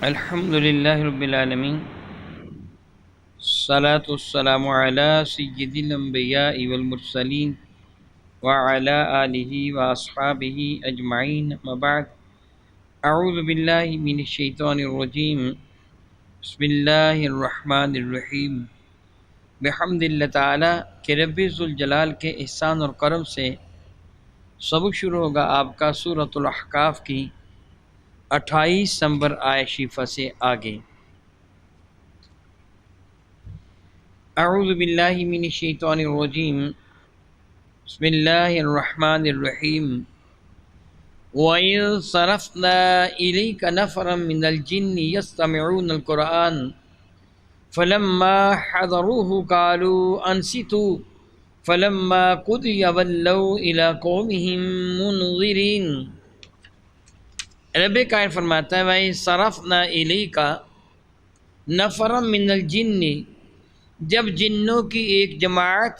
الحمد للہ رب العالمین، الصلاۃ والسلام علی سید الانبیاء والمرسلین وعلی آلہ واصحابہ اجمعین، اما بعد، اعوذ باللہ من الشیطان الرجیم، بسم اللہ الرحمن الرحیم۔ بحمد اللہ تعالیٰ کہ رب ذوالجلال کے احسان اور کرم سے سبق شروع ہوگا آپ کا سورۃ الاحقاف کی 28 نمبر آیت شریفہ سے آگے۔ اعوذ باللہ من الشیطان الرجیم، بسم اللہ الرحمن الرحیم۔ وَإِذْ صَرَفْنَا إِلَيْكَ نَفَرًا مِنَ الْجِنِّ يَسْتَمِعُونَ الْقُرْآنَ فَلَمَّا حَضَرُوهُ قَالُوا أَنصِتُوا فَلَمَّا قُضِيَ وَلَّوْا إِلَىٰ قَوْمِهِم مُنذِرِينَ۔ رب قائل فرماتا ہے وَإِذْ صَرَفْنَا إِلَيْكَ نَفَرًا مِنَ الْجِنِّ، جب جنوں کی ایک جماعت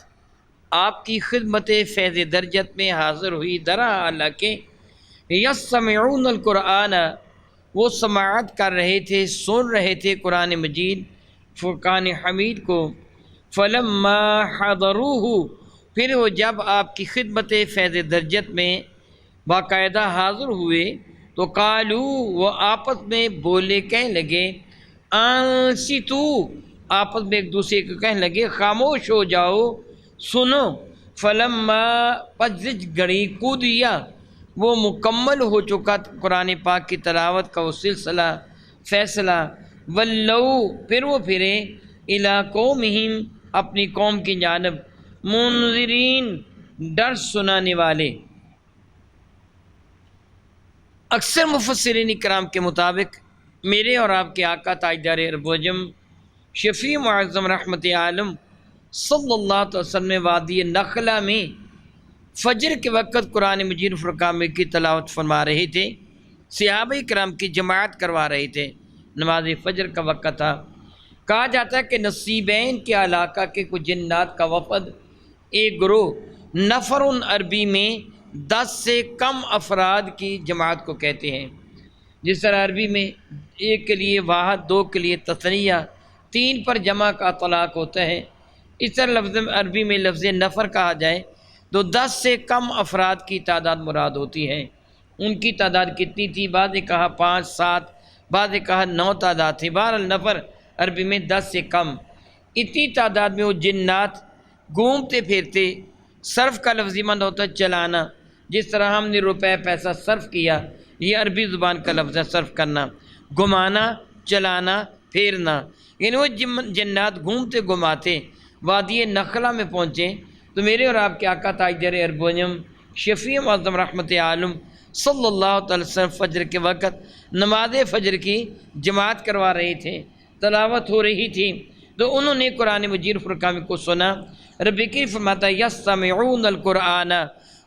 آپ کی خدمت فیض درجت میں حاضر ہوئی، درا حالانکہ یستمعون القرآن، وہ سماعت کر رہے تھے، سن رہے تھے قرآن مجید فرقان حمید کو۔ فلما حضروہ، پھر وہ جب آپ کی خدمت فیض درجت میں باقاعدہ حاضر ہوئے تو قالو، وہ آپس میں بولے کہنے لگے، انصتو، آپس میں ایک دوسرے کو کہنے لگے خاموش ہو جاؤ، سنو۔ فلما، پس گھڑی قضیا، وہ مکمل ہو چکا قرآن پاک کی تلاوت کا وہ سلسلہ فیصلہ، ولو، پھر وہ پھرے، الی قومہم، اپنی قوم کی جانب، منذرین، ڈر سنانے والے۔ اکثر مفسرین کرام کے مطابق میرے اور آپ کے آقا تاجدار ارب و عجم شفیع معظم رحمت عالم صلی اللہ علیہ وسلم وادی نخلہ میں فجر کے وقت قرآن مجید فرقان کی تلاوت فرما رہے تھے، صحابہ کرام کی جماعت کروا رہے تھے، نماز فجر کا وقت تھا۔ کہا جاتا ہے کہ نصیبین کے علاقہ کے کچھ جنات کا وفد، ایک گروہ، نفر عربی میں 10 سے کم افراد کی جماعت کو کہتے ہیں۔ جس طرح عربی میں ایک کے لیے واحد، دو کے لیے تثنیہ، 3 پر جمع کا اطلاق ہوتا ہے، اس طرح لفظ عربی میں لفظ نفر کہا جائے تو 10 سے کم افراد کی تعداد مراد ہوتی ہے۔ ان کی تعداد کتنی تھی؟ بعض نے کہا 5 7، بعض نے کہا 9 تعداد تھی، بہرحال نفر عربی میں 10 سے کم۔ اتنی تعداد میں وہ جنات گھومتے پھرتے، صرف کا لفظی معنی ہوتا ہے چلانا، جس طرح ہم نے روپے پیسہ صرف کیا، یہ عربی زبان کا لفظ ہے صرف کرنا، گھمانا، چلانا، پھیرنا، یعنی وہ جنات گھومتے گھماتے وادی نخلہ میں پہنچے تو میرے اور آپ کے آقا تاجدار ارب و عجم شفیع معظم رحمت عالم صلی اللہ تعالی وسلم فجر کے وقت نماز فجر کی جماعت کروا رہے تھے، تلاوت ہو رہی تھی، تو انہوں نے قرآن مجید فرقان کو سنا۔ رب کریم فرماتا ہے یستمعون القرآن،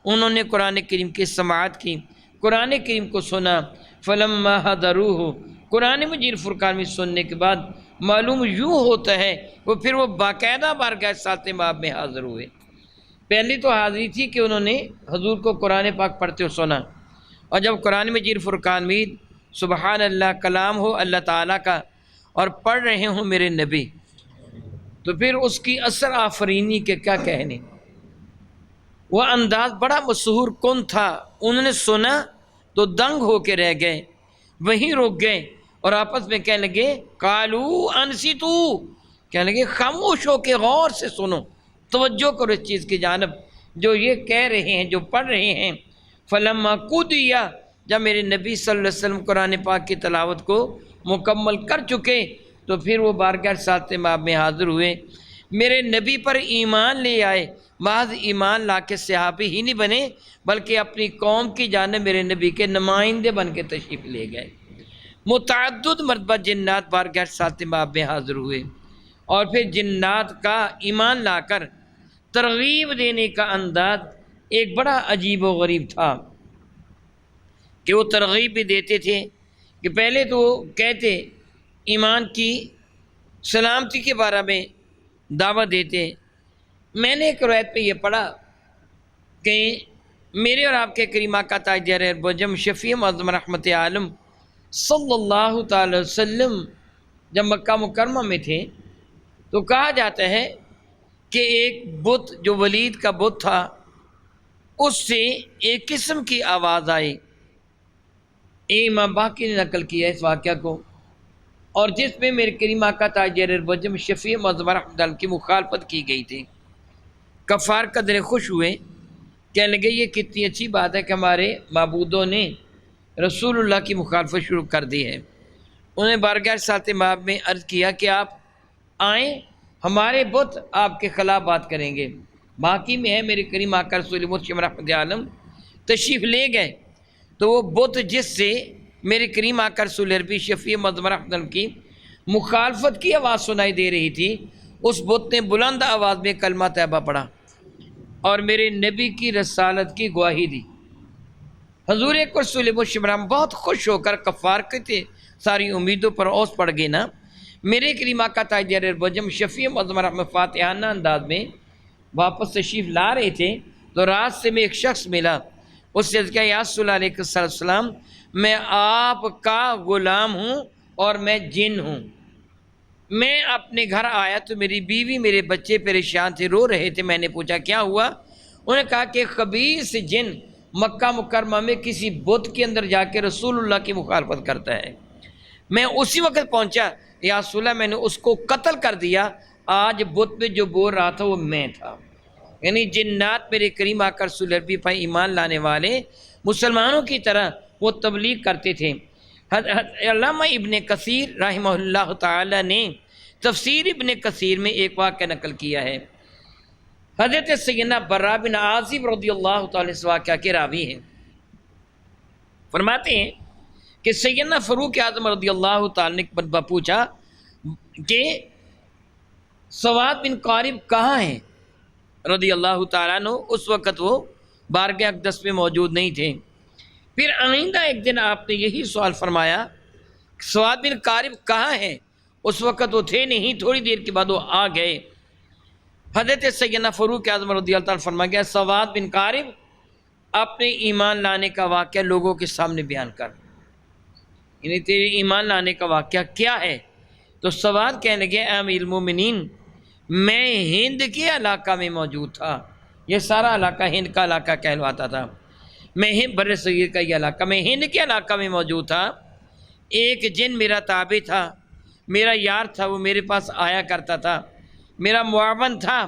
انہوں نے قرآن کریم کی سماعت کی، قرآن کریم کو سنا۔ فلما حضروہ، قرآن مجید فرقان میں سننے کے بعد معلوم یوں ہوتا ہے پھر وہ باقاعدہ بارگاہ ساتھ باب میں حاضر ہوئے۔ پہلی تو حاضری تھی کہ انہوں نے حضور کو قرآن پاک پڑھتے ہو سنا، اور جب قرآن مجید فرقان میں سبحان اللہ کلام ہو اللہ تعالیٰ کا اور پڑھ رہے ہوں میرے نبی، تو پھر اس کی اثر آفرینی کے کیا کہنے، وہ انداز بڑا مسحور کن تھا۔ انہوں نے سنا تو دنگ ہو کے رہ گئے، وہیں رک گئے اور آپس میں کہنے لگے قالو انصتو، کہنے لگے خاموش ہو کے غور سے سنو، توجہ کرو اس چیز کی جانب جو یہ کہہ رہے ہیں، جو پڑھ رہے ہیں۔ فلما قضیا، جب میرے نبی صلی اللہ علیہ وسلم قرآن پاک کی تلاوت کو مکمل کر چکے تو پھر وہ بارگاہ ساتھ باب میں حاضر ہوئے، میرے نبی پر ایمان لے آئے، بعض ایمان لا کے صحابی ہی نہیں بنے بلکہ اپنی قوم کی جانب میرے نبی کے نمائندے بن کے تشریف لے گئے۔ متعدد مرتبہ جنات بارگاہ ساتھ باب میں حاضر ہوئے، اور پھر جنات کا ایمان لا کر ترغیب دینے کا انداز ایک بڑا عجیب و غریب تھا کہ وہ ترغیب بھی دیتے تھے کہ پہلے تو وہ کہتے ایمان کی سلامتی کے بارے میں دعوت دیتے۔ میں نے ایک روایت پہ یہ پڑھا کہ میرے اور آپ کے کریم آقا تاجدار ارب و عجم شفیع معظم رحمت عالم صلی اللہ تعالی وسلم جب مکہ مکرمہ میں تھے تو کہا جاتا ہے کہ ایک بت جو ولید کا بت تھا اس سے ایک قسم کی آواز آئی. امام باقی نے نقل کیا اس واقعہ کو، اور جس میں میرے کریم آقا تاجر الوجم شفیع معظم رحمۃ اللہ کی مخالفت کی گئی تھی. کفار قدر خوش ہوئے، کہنے لگے یہ کتنی اچھی بات ہے کہ ہمارے معبودوں نے رسول اللہ کی مخالفت شروع کر دی ہے. انہیں بارگاہ رسالت مآب میں عرض کیا کہ آپ آئیں، ہمارے بت آپ کے خلاف بات کریں گے. باقی میں ہے میرے کریم آقا رسول مرشد رحمت عالم تشریف لے گئے تو وہ بت جس سے میرے کریم آقا رسول عربی شفیع معظم رحمت اللہ کی مخالفت کی آواز سنائی دے رہی تھی، اس بت نے بلند آواز میں کلمہ طیبہ پڑھا اور میرے نبی کی رسالت کی گواہی دی. حضور رسول مرشد بہت خوش ہو کر کفار کہتے ساری امیدوں پر اوس پڑ گئے نا. میرے کریم آقا تاجر الوجم شفیع معظم رحمت فاتحانہ انداز میں واپس تشریف لا رہے تھے تو راستے میں ایک شخص ملا. اس سے کہا یا رسول اللہ علیہ السلام میں آپ کا غلام ہوں اور میں جن ہوں. میں اپنے گھر آیا تو میری بیوی میرے بچے پریشان تھے، رو رہے تھے. میں نے پوچھا کیا ہوا؟ انہوں نے کہا کہ خبیث جن مکہ مکرمہ میں کسی بت کے اندر جا کے رسول اللہ کی مخالفت کرتا ہے. میں اسی وقت پہنچا، یا رسول اللہ میں نے اس کو قتل کر دیا. آج بت میں جو بول رہا تھا وہ میں تھا. یعنی جنات میرے کریم آقا رسول عربی پر ایمان لانے والے مسلمانوں کی طرح وہ تبلیغ کرتے تھے. علامہ ابن کثیر رحمہ اللہ تعالی نے تفسیر ابن کثیر میں ایک واقعہ نقل کیا ہے. حضرت سیدنا برا بن عازب رضی اللہ تعالی اس واقعہ کے راوی ہیں. فرماتے ہیں کہ سیدنا فاروق اعظم رضی اللہ تعالی نے پوچھا کہ سواد بن قارب کہاں ہیں رضی اللہ تعالیٰ عنہ. اس وقت وہ بارگاہ اقدس میں موجود نہیں تھے. پھر آئندہ ایک دن آپ نے یہی سوال فرمایا سواد بن قارب کہاں ہیں؟ اس وقت وہ تھے نہیں، تھوڑی دیر کے بعد وہ آ گئے. حضرت سیدنا فاروق اعظم رضی اللہ تعالیٰ فرما گیا سواد بن قارب اپنے ایمان لانے کا واقعہ لوگوں کے سامنے بیان کر، یعنی تیرے ایمان لانے کا واقعہ کیا ہے؟ تو سواد کہنے لگے اے امیر المومنین میں ہند کے علاقہ میں موجود تھا. یہ سارا علاقہ ہند کا علاقہ کہلواتا تھا. میں بر صغیر کا یہ علاقہ، میں ہند کے علاقہ میں موجود تھا. ایک جن میرا تابع تھا، میرا یار تھا، وہ میرے پاس آیا کرتا تھا، میرا معاون تھا.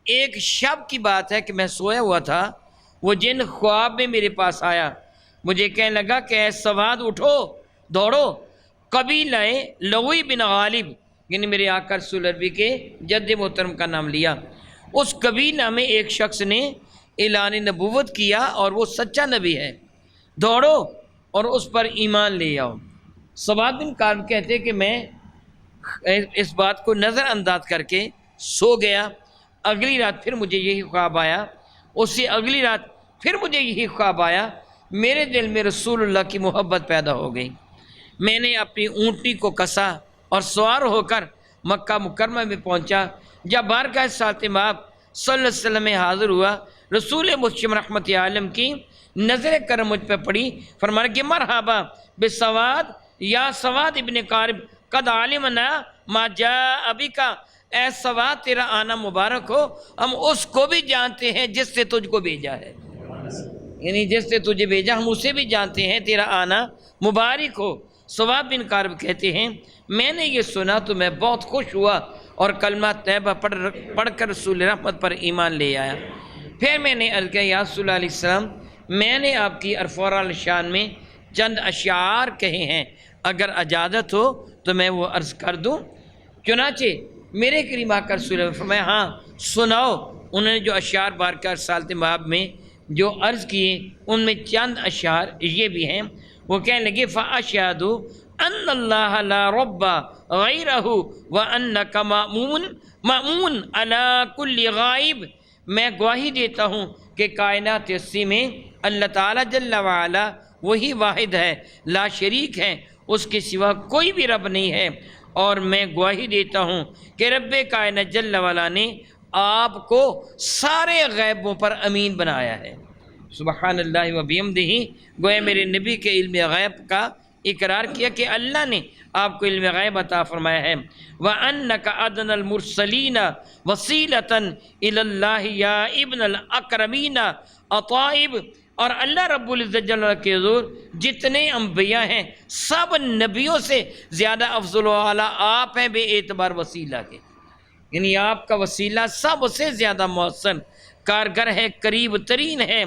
ایک شب کی بات ہے کہ میں سویا ہوا تھا، وہ جن خواب میں میرے پاس آیا، مجھے کہنے لگا کہ اے سواد اٹھو دوڑو. قبیلہ لوی بن غالب یعنی میرے آقا رسول عربی کے جد محترم کا نام لیا، اس قبیلہ میں ایک شخص نے اعلان نبوت کیا اور وہ سچا نبی ہے، دوڑو اور اس پر ایمان لے آؤ. سواد بن قارب کہتے کہ میں اس بات کو نظر انداز کر کے سو گیا. اگلی رات پھر مجھے یہی خواب آیا، اس سے اگلی رات پھر مجھے یہی خواب آیا. میرے دل میں رسول اللہ کی محبت پیدا ہو گئی. میں نے اپنی اونٹنی کو کسا اور سوار ہو کر مکہ مکرمہ میں پہنچا. جب بارگاہ رسالت مآب صلی اللہ علیہ وسلم میں حاضر ہوا، رسول مرشد رحمت عالم کی نظر کرم مجھ پہ پڑی. فرمایا کہ مرحبا بسواد یا سواد ابن قارب قد علمنا ما جاء بک. اے سواد تیرا آنا مبارک ہو، ہم اس کو بھی جانتے ہیں جس سے تجھ کو بھیجا ہے، یعنی جس سے تجھے بھیجا ہم اسے بھی جانتے ہیں، تیرا آنا مبارک ہو. سواد بن قارب کہتے ہیں میں نے یہ سنا تو میں بہت خوش ہوا اور کلمہ طیبہ پڑھ کر رسول رحمت پر ایمان لے آیا. پھر میں نے عرض کیا یا رسول اللہ علیہ السلام میں نے آپ کی ارفع الشان میں چند اشعار کہے ہیں، اگر اجازت ہو تو میں وہ عرض کر دوں؟ چنانچہ میرے کریم آقا رسول اللہ فرمایا ہاں سناؤ. انہوں نے جو اشعار بارگاہ رسالت مآب میں جو عرض کیے ان میں چند اشعار یہ بھی ہیں. وہ کہنے لگے فَأَشْهَدُ أَنَّ اللَّهَ لَا رَبَّ غَيْرَهُ وَأَنَّكَ مَأْمُونٌ عَلَى كُلِّ غَائِبٍ. میں گواہی دیتا ہوں کہ کائنات اسی میں اللہ تعالیٰ جل وعلا وہی واحد ہے، لا شریک ہے، اس کے سوا کوئی بھی رب نہیں ہے. اور میں گواہی دیتا ہوں کہ رب کائنات جل وعلا نے آپ کو سارے غیبوں پر امین بنایا ہے. سبحان اللہ و بحمدہ. گویا میرے نبی کے علم غیب کا اقرار کیا کہ اللہ نے آپ کو علم غیب عطا فرمایا ہے۔ وَأَنَّكَ أَدْنَى الْمُرْسَلِينَ وَسِيلَةً إِلَى اللَّهِ يَا ابْنَ الْأَكْرَمِينَ اطائب، اور اللہ رب العزت جل وعلا کے حضور جتنے انبیاء ہیں سب نبیوں سے زیادہ افضل و اعلیٰ آپ ہیں بے اعتبار وسیلہ کے، یعنی آپ کا وسیلہ سب سے زیادہ مؤثر کارگر ہے، قریب ترین ہے۔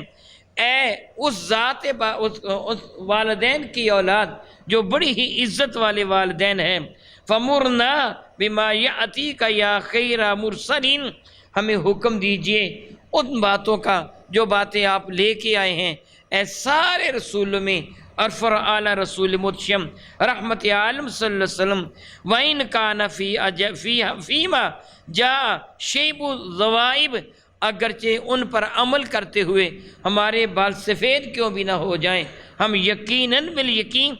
اے اس ذات اس والدین کی اولاد جو بڑی ہی عزت والے والدین ہیں، فَمُرْنَا بِمَا يَأْتِيكَ يَا خَيْرَ مُرْسَلِينَ، ہمیں حکم دیجئے ان باتوں کا جو باتیں آپ لے کے آئے ہیں اے سارے رسولوں میں، ارفع اعلیٰ رسول متشم رحمت عالم صلی اللہ علیہ وسلم، وَإِنْ كَانَ فِيمَا جَاءَ شَيْبُ الظَّوَائِبِ، اگرچہ ان پر عمل کرتے ہوئے ہمارے بال سفید کیوں بھی نہ ہو جائیں، ہم یقیناً بالیقین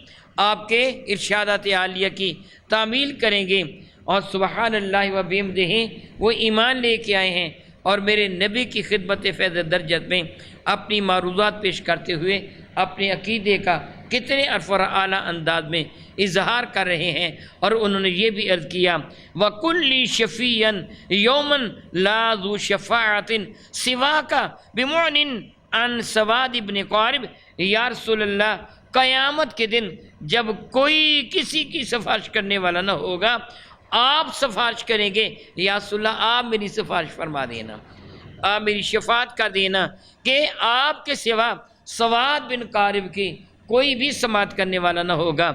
آپ کے ارشادات عالیہ کی تعمیل کریں گے۔ اور سبحان اللہ و بحمدہ، وہ ایمان لے کے آئے ہیں اور میرے نبی کی خدمت فیض درجت میں اپنی معروضات پیش کرتے ہوئے اپنے عقیدے کا کتنے ارفع اعلیٰ انداز میں اظہار کر رہے ہیں۔ اور انہوں نے یہ بھی عرض کیا وَكُلِّ شَفِيًّا يَوْمًا لَا ذُو شَفَاعَةٍ سِوَاكَ بِمُعْنٍ عَنْ سَوَادِ بْنِ قَارِبٍ، یا رسول اللہ قیامت کے دن جب کوئی کسی کی سفارش کرنے والا نہ ہوگا، آپ سفارش کریں گے، یا رسول اللہ آپ میری سفارش فرما دینا، آپ میری شفاعت کر دینا کہ آپ کے سوا سواد بن قارب کی کوئی بھی سماعت کرنے والا نہ ہوگا۔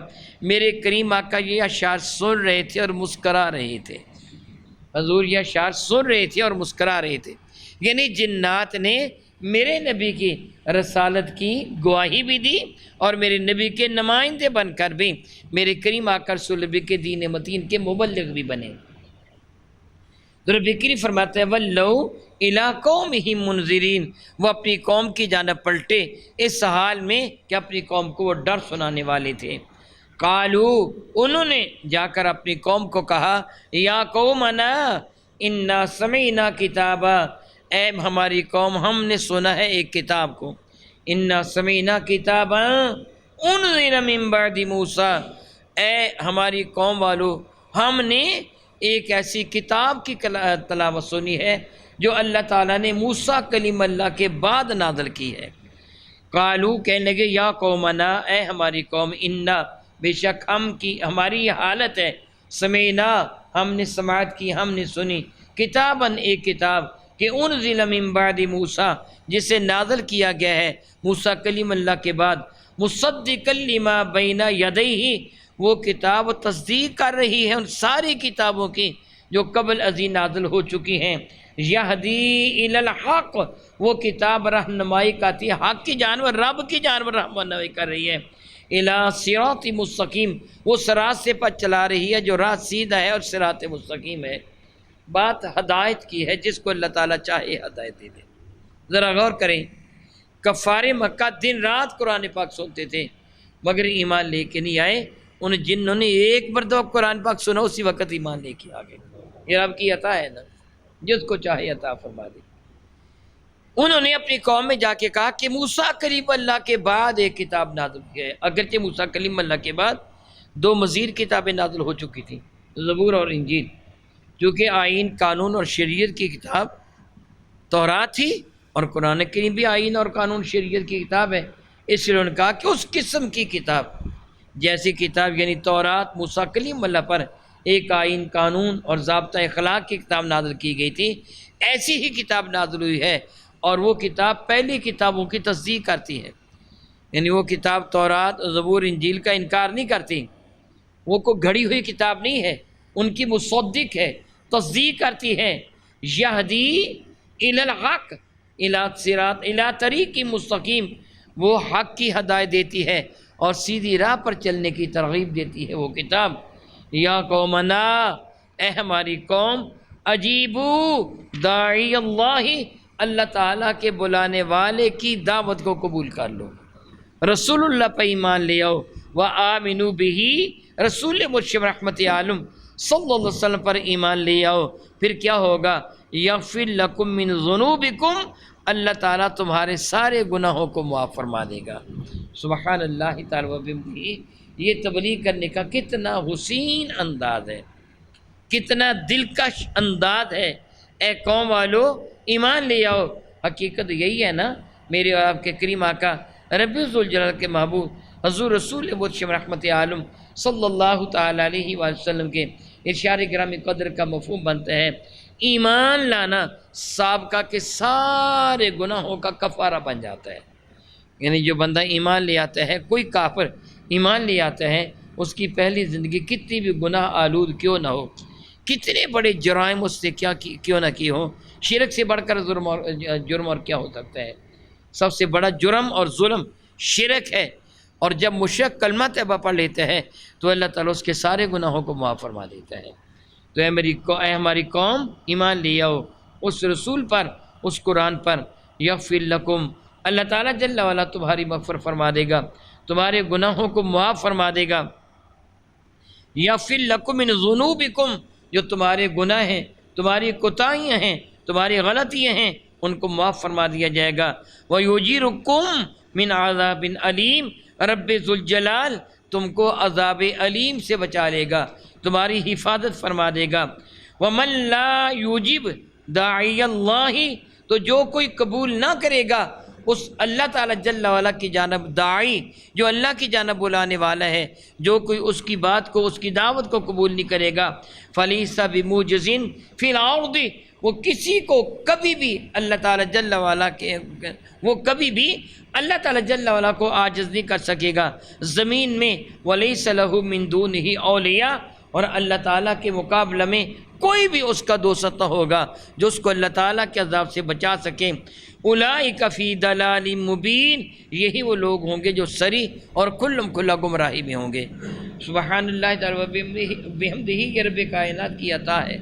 میرے کریم آقا یہ اشعار سن رہے تھے اور مسکرا رہے تھے، حضور یہ اشعار سن رہے تھے اور مسکرا رہے تھے، یعنی جنات نے میرے نبی کی رسالت کی گواہی بھی دی اور میرے نبی کے نمائندے بن کر بھی میرے کریم آقا رسول نبی کے دین متین کے مبلغ بھی بنے۔ رب کریم فرماتے ہیں وَلَّوْا إِلَىٰ قَوْمِهِمْ مُنذِرِينَ، وہ اپنی قوم کی جانب پلٹے اس حال میں کہ اپنی قوم کو وہ ڈر سنانے والے تھے۔ قالوا، انہوں نے جا کر اپنی قوم کو کہا یا قومنا انا سمعنا کتابا، اے ہماری قوم ہم نے سنا ہے ایک کتاب کو، انا سمعنا کتابا انزل من بعد موسیٰ، اے ہماری قوم والو ہم نے ایک ایسی کتاب کی تلاوت سنی ہے جو اللہ تعالیٰ نے موسیٰ کلیم اللہ کے بعد نازل کی ہے۔ قالو، کہنے لگے یا قومنا، اے ہماری قوم، انا بے شک ہم کی ہماری یہ حالت ہے، سمعنا ہم نے سماعت کی، ہم نے سنی، کتاباً ایک کتاب کہ انزل من بعد موسیٰ جسے نازل کیا گیا ہے موسیٰ کلیم اللہ کے بعد، مصدقا لما بین یدیہ، وہ کتاب تصدیق کر رہی ہے ان ساری کتابوں کی جو قبل ازیں نازل ہو چکی ہیں، یہدی الی الحق، وہ کتاب رہنمائی کرتی ہے حق کی جانب، رب کی جانب رہنمائی کر رہی ہے، الی صراط مستقیم، وہ راستے پر چلا رہی ہے جو راہ سیدھا ہے اور صراط مستقیم ہے۔ بات ہدایت کی ہے، جس کو اللہ تعالیٰ چاہے ہدایت دے دے۔ ذرا غور کریں، کفار مکہ دن رات قرآن پاک سنتے تھے مگر ایمان لے کے نہیں آئے، ان جنہوں نے ایک مرتبہ قرآن پاک سنا اسی وقت ایمان لے کے آ گئے۔ یہ رب کی عطا ہے نا، جس کو چاہے عطا فرما دے۔ انہوں نے اپنی قوم میں جا کے کہا کہ موسیٰ کلیم اللہ کے بعد ایک کتاب نازل کی ہے، اگرچہ موسیٰ کلیم اللہ کے بعد دو مزید کتابیں نازل ہو چکی تھیں، زبور اور انجیل، چونکہ آئین، قانون اور شریعت کی کتاب تورات تھی اور قرآن کریم بھی آئین اور قانون شریعت کی کتاب ہے، اس لیے انہوں نے کہا کہ اس قسم کی کتاب، جیسی کتاب یعنی تورات موسیٰ کلیم اللہ پر ایک آئین، قانون اور ضابطہ اخلاق کی کتاب نازل کی گئی تھی، ایسی ہی کتاب نازل ہوئی ہے اور وہ کتاب پہلی کتابوں کی تصدیق کرتی ہے، یعنی وہ کتاب تورات، زبور، انجیل کا انکار نہیں کرتی، وہ کوئی گھڑی ہوئی کتاب نہیں ہے، ان کی مصدق ہے، تصدیق کرتی ہے، یہدی الی الحق الی صراط الی طریق مستقیم، وہ حق کی ہدایت دیتی ہے اور سیدھی راہ پر چلنے کی ترغیب دیتی ہے وہ کتاب۔ یا قومنا، اے ہماری قوم، اجیبو داعی اللہ، اللہ تعالیٰ کے بلانے والے کی دعوت کو قبول کر لو، رسول اللہ پہ ایمان لے آؤ، وآمنوا بہ، رسول مرشد رحمت عالم صلی اللہ علیہ وسلم پر ایمان لے آؤ، پھر کیا ہوگا؟ یغفر لکم من ذنوبکم، اللہ تعالیٰ تمہارے سارے گناہوں کو معاف فرما دے گا۔ سبحان اللہ تعالیٰ و بحمدہ، یہ تبلیغ کرنے کا کتنا حسین انداز ہے، کتنا دلکش انداز ہے۔ اے قوم والو ایمان لے آؤ۔ حقیقت یہی ہے نا، میرے اور آپ کے کریم آقا رب ذوالجلال کے محبوب حضور رسول مبشر رحمت عالم صلی اللہ تعالیٰ علیہ وسلم کے ارشاد گرامی قدر کا مفہوم بنتا ہے، ایمان لانا سابقہ کے سارے گناہوں کا کفارہ بن جاتا ہے۔ یعنی جو بندہ ایمان لے آتا ہے، کوئی کافر ایمان لے آتا ہے، اس کی پہلی زندگی کتنی بھی گناہ آلود کیوں نہ ہو، کتنے بڑے جرائم اس سے کیوں نہ کی ہو، شرک سے بڑھ کر جرم اور کیا ہو سکتا ہے؟ سب سے بڑا جرم اور ظلم شرک ہے، اور جب مشرک کلمہ طیبہ پڑھ لیتا ہے تو اللہ تعالیٰ اس کے سارے گناہوں کو معاف فرما دیتا ہے۔ تو اے ہماری قوم ایمان لے آؤ اس رسول پر، اس قرآن پر، یغفر لکم، اللہ تعالیٰ جل وعلا تمہاری مغفرت فرما دے گا، تمہارے گناہوں کو معاف فرما دے گا۔ یغفر لکم من ذنوبکم، جو تمہارے گناہ ہیں، تمہاری کوتاہیاں ہیں، تمہاری غلطیاں ہیں، ان کو معاف فرما دیا جائے گا۔ وَيُجِرُكُم مِّنْ عَذَابٍ عَلِيمٍ، رب ذوالجلال تم کو عذاب علیم سے بچا لے گا، تمہاری حفاظت فرما دے گا۔ وَمَن لَا يُجِبْ دَاعِيَ اللَّهِ، تو جو کوئی قبول نہ کرے گا اس اللہ تعالیٰ جل وعلا کی جانب، داعی جو اللہ کی جانب بلانے والا ہے، جو کوئی اس کی بات کو، اس کی دعوت کو قبول نہیں کرے گا، فَلَيْسَ بِمُعْجِزٍ فِي الْأَرْضِ، وہ کسی کو کبھی بھی اللہ تعالیٰ جل وعلا کے، وہ کبھی بھی اللہ تعالیٰ جل وعلا کو عاجز نہیں کر سکے گا زمین میں۔ وَلَيْسَ لَهُ مِن دُونِهِ أَوْلِيَاء، اور اللہ تعالیٰ کے مقابلے میں کوئی بھی اس کا دوست نہ ہوگا جو اس کو اللہ تعالیٰ کے عذاب سے بچا سکے۔ اولئک فی ضلال مبین، یہی وہ لوگ ہوں گے جو سری اور کھلم کھلا گمراہی میں ہوں گے۔ سبحان اللہ تعالیٰ بحمدہ، یہ رب کائنات کی عطا ہے۔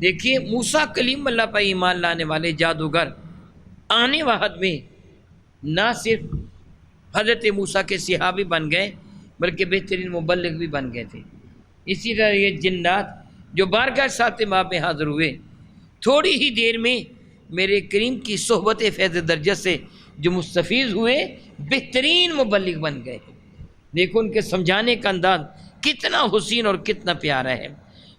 دیکھیے موسیٰ کلیم اللہ پر ایمان لانے والے جادوگر آنے وقت میں نہ صرف حضرت موسیٰ کے صحابی بن گئے بلکہ بہترین مبلغ بھی بن گئے تھے۔ اسی طرح یہ جنات جو بارگاہ ساتھ ماں میں حاضر ہوئے، تھوڑی ہی دیر میں میرے کریم کی صحبت فیض درجہ سے جو مستفیض ہوئے، بہترین مبلغ بن گئے۔ دیکھو ان کے سمجھانے کا انداز کتنا حسین اور کتنا پیارا ہے۔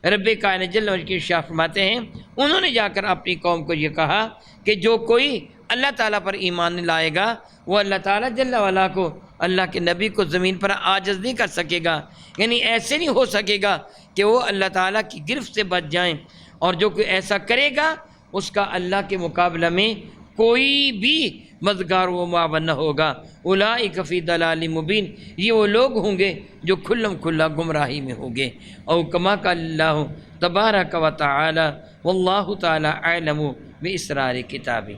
رب کائنات جل وعلا کی ارشاد فرماتے ہیں، انہوں نے جا کر اپنی قوم کو یہ کہا کہ جو کوئی اللہ تعالیٰ پر ایمان لائے گا وہ اللہ تعالیٰ جل وعلا کو، اللہ کے نبی کو زمین پر عاجز نہیں کر سکے گا، یعنی ایسے نہیں ہو سکے گا کہ وہ اللہ تعالیٰ کی گرفت سے بچ جائیں، اور جو کوئی ایسا کرے گا اس کا اللہ کے مقابلہ میں کوئی بھی مددگار و معاون نہ ہوگا۔ اولئک فی ضلال مبین، یہ وہ لوگ ہوں گے جو کھلم کھلا گمراہی میں ہوں گے۔ او کما قال اللہ تبارک و تعالی، واللہ تعالی اعلم باسرار کتابہ۔